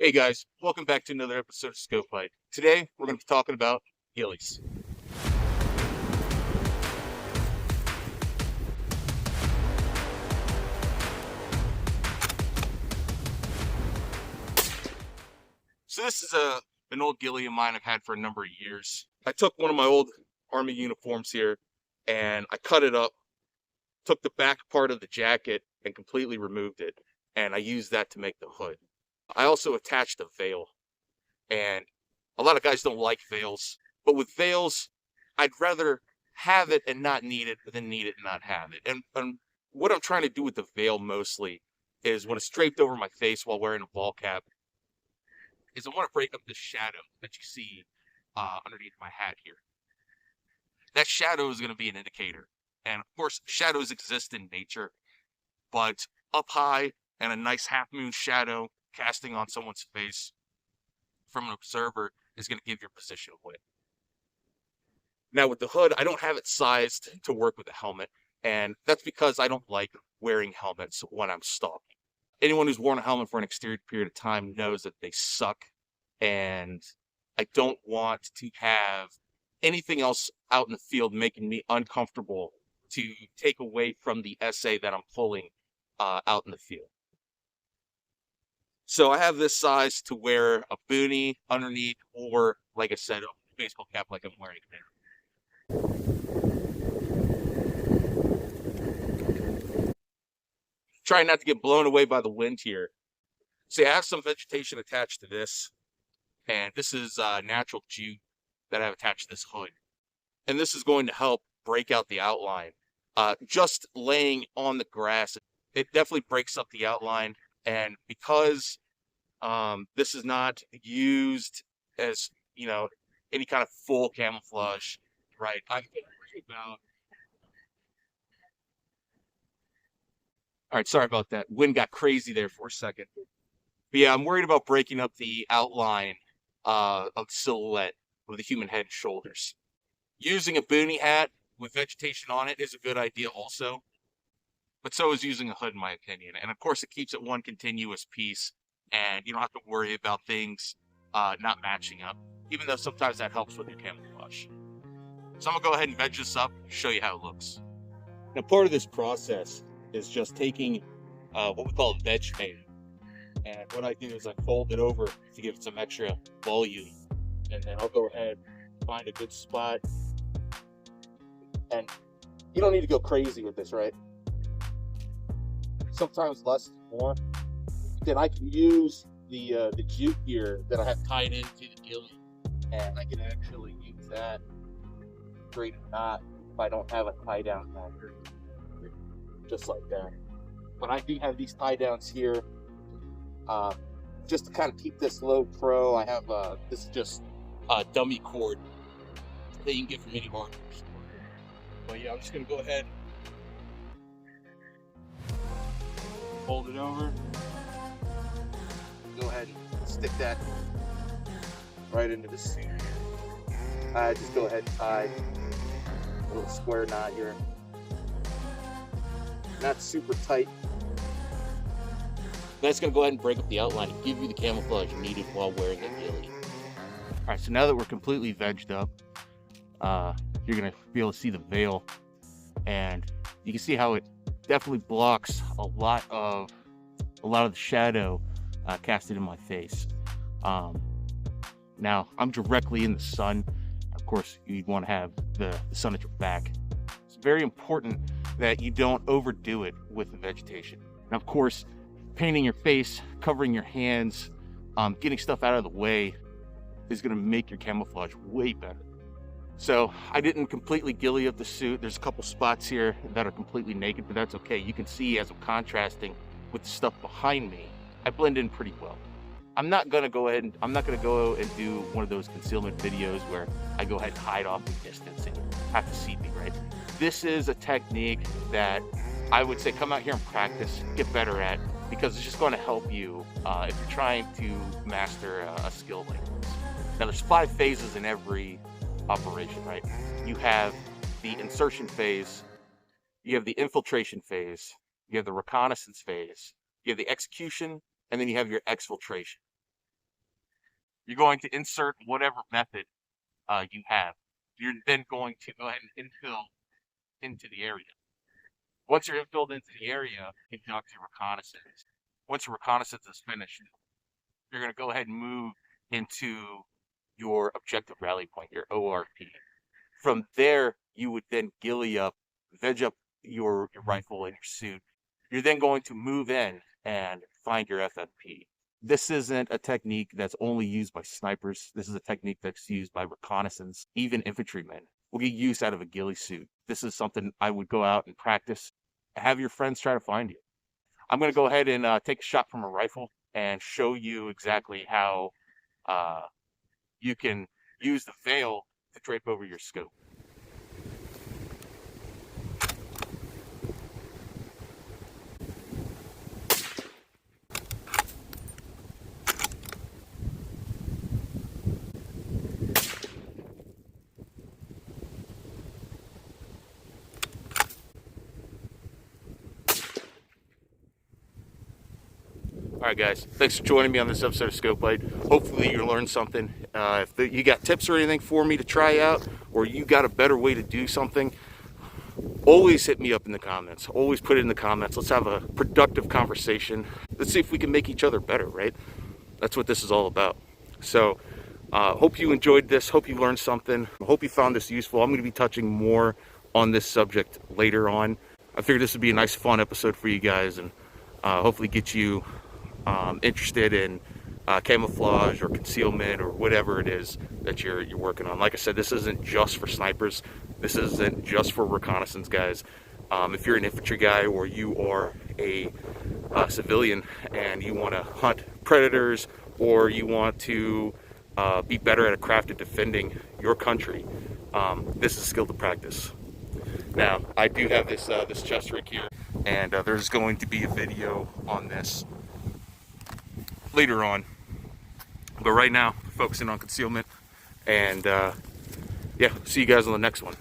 Hey guys, welcome back to another episode of Scope Fight. Today we're going to be talking about ghillies. So this is an old ghillie of mine I've had for a number of years. I took one of my old army uniforms here and I cut it up, took the back part of the jacket and completely removed it, and I used that to make the hood. I also attached a veil, and a lot of guys don't like veils, but with veils, I'd rather have it and not need it than need it and not have it. And what I'm trying to do with the veil mostly is when it's draped over my face while wearing a ball cap, is I want to break up the shadow that you see underneath my hat here. That shadow is going to be an indicator. And of course, shadows exist in nature, but up high and a nice half moon shadow casting on someone's face from an observer is going to give your position away. Now with the hood, I don't have it sized to work with a helmet, and that's because I don't like wearing helmets when I'm stalking. Anyone who's worn a helmet for an extended period of time knows that they suck, and I don't want to have anything else out in the field making me uncomfortable to take away from the essay that I'm pulling out in the field. So I have this size to wear a boonie underneath, or like I said, a baseball cap like I'm wearing there. Trying not to get blown away by the wind here. See, I have some vegetation attached to this, and this is natural jute that I've attached to this hood. And this is going to help break out the outline. Just laying on the grass, it definitely breaks up the outline, and because this is not used as, any kind of full camouflage, right? I'm worried about. All right, sorry about that. Wind got crazy there for a second. But yeah, I'm worried about breaking up the outline of the silhouette of the human head and shoulders. Using a boonie hat with vegetation on it is a good idea also, but so is using a hood in my opinion. And of course, it keeps it one continuous piece, and you don't have to worry about things not matching up, even though sometimes that helps with your camouflage. So I'm gonna go ahead and veg this up, show you how it looks. Now, part of this process is just taking what we call a veg paint, and what I do is I fold it over to give it some extra volume, and then I'll go ahead, find a good spot, and you don't need to go crazy with this, right? Sometimes less is more. Then I can use the jute gear that I have tied into the ghillie, and I can actually use that to create a knot if I don't have a tie down longer, just like that. But I do have these tie downs here, just to kind of keep this low pro. I have this is just a dummy cord that you can get from any hardware store. But yeah, I'm just gonna go ahead, fold it over, go ahead and stick that right into the suit. Just go ahead and tie a little square knot here. Not super tight. That's gonna go ahead and break up the outline and give you the camouflage needed while wearing the ghillie. All right, so now that we're completely vegged up, you're gonna be able to see the veil, and you can see how it definitely blocks a lot of the shadow casted in my face. Now I'm directly in the sun. Of course, you'd want to have the sun at your back. It's very important that you don't overdo it with the vegetation. And of course, painting your face, covering your hands, getting stuff out of the way is going to make your camouflage way better. So I didn't completely ghillie up the suit. There's a couple spots here that are completely naked, but that's okay. You can see as I'm contrasting with the stuff behind me, I blend in pretty well. I'm not gonna go and do one of those concealment videos where I go ahead and hide off the distance and you have to see me, right? This is a technique that I would say come out here and practice, get better at, because it's just going to help you if you're trying to master a skill like this. Now there's 5 phases in every operation, right? You have the insertion phase, you have the infiltration phase, you have the reconnaissance phase, you have the execution, and then you have your exfiltration. You're going to insert whatever method you have. You're then going to go ahead and infill into the area. Once you're infilled into the area, conduct your reconnaissance. Once your reconnaissance is finished, you're going to go ahead and move into your objective rally point, your ORP. From there, you would then ghillie up, veg up your rifle and your suit. You're then going to move in and find your FFP. This isn't a technique that's only used by snipers. This is a technique that's used by reconnaissance. Even infantrymen will get use out of a ghillie suit. This is something I would go out and practice. Have your friends try to find you. I'm going to go ahead and take a shot from a rifle and show you exactly how you can use the veil to drape over your scope. All right, guys, thanks for joining me on this episode of Scope Light. Hopefully you learned something. If you got tips or anything for me to try out, or you got a better way to do something, always hit me up in the comments. Always put it in the comments. Let's have a productive conversation. Let's see if we can make each other better, right? That's what this is all about. So, hope you enjoyed this. Hope you learned something. Hope you found this useful. I'm going to be touching more on this subject later on. I figured this would be a nice, fun episode for you guys, and hopefully get you interested in camouflage or concealment or whatever it is that you're working on. Like I said, this isn't just for snipers. This isn't just for reconnaissance guys. If you're an infantry guy or you are a civilian and you want to hunt predators or you want to be better at a craft of defending your country, this is a skill to practice. Now, I do have this this chest rig here, and there's going to be a video on this later on, but right now focusing on concealment, and yeah, see you guys on the next one.